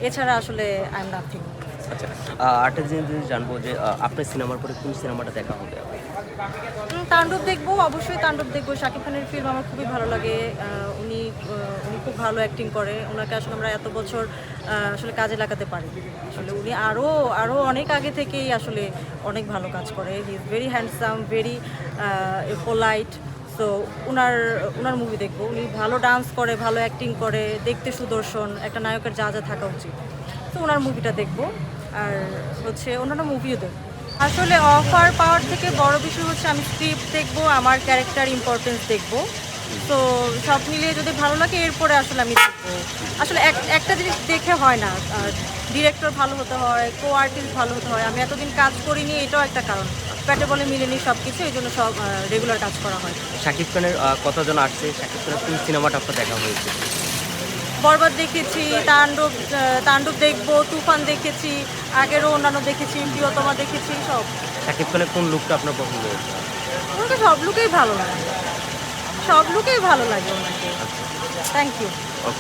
এছাড়া আসলে I am nothing. আচ্ছা, আরেকটা জিনিস যদি জানবো যে আপনার সিনেমার পরে কোন সিনেমাটা দেখা হবে? তাণ্ডব দেখবো, অবশ্যই তাণ্ডব দেখবো। শাকিব খানের ফিল্ম আমার খুবই ভালো লাগে। উনি খুব ভালো অ্যাক্টিং করে। উনাকে আসলে আমরা এত বছর আসলে কাজে লাগাতে পারি। আসলে উনি আরও অনেক আগে থেকেই আসলে অনেক ভালো কাজ করে। He is very handsome, very polite. So উনার উনার মুভি দেখবো। উনি ভালো ডান্স করে, ভালো অ্যাক্টিং করে, দেখতে সুদর্শন, একটা নায়কের যা যা থাকা উচিত। তো ওনার মুভিটা দেখবো। আর হচ্ছে অন্যান্য মুভিও দেখবো। আসলে অফার পাওয়ার থেকে বড় বিষয় হচ্ছে আমি স্ক্রিপ্ট দেখবো, আমার ক্যারেক্টার ইম্পর্টেন্স দেখবো। তো সব মিলিয়ে যদি ভালো লাগে এরপরে আসলে আমি দেখবো। আসলে একটা জিনিস দেখে হয় না, ডিরেক্টর ভালো হতে হয়, কো আর্টিস্ট ভালো হতে হয়। আমি এতদিন কাজ করিনি, এটাও একটা কারণ। প্যাটে বলে মিলেনি সব কিছু, এই জন্য সব রেগুলার কাজ করা হয়। শাকিব খানের কতজন আসছে? শাকিব খানের কোন সিনেমাটা আপনার দেখা হয়েছে? বরবাদ দেখেছি, তাণ্ডব দেখবো, তুফান দেখেছি, আগেরও অন্যান্য দেখেছি, প্রিয়তমা দেখেছি, সব। শাকিব খানের কোন লুকটা আপনার পছন্দ হয়েছে? ওনাকে সব লুকেই ভালো লাগে, সব লুকেই ভালো লাগে ওনাকে। আচ্ছা। Thank you. ওকে।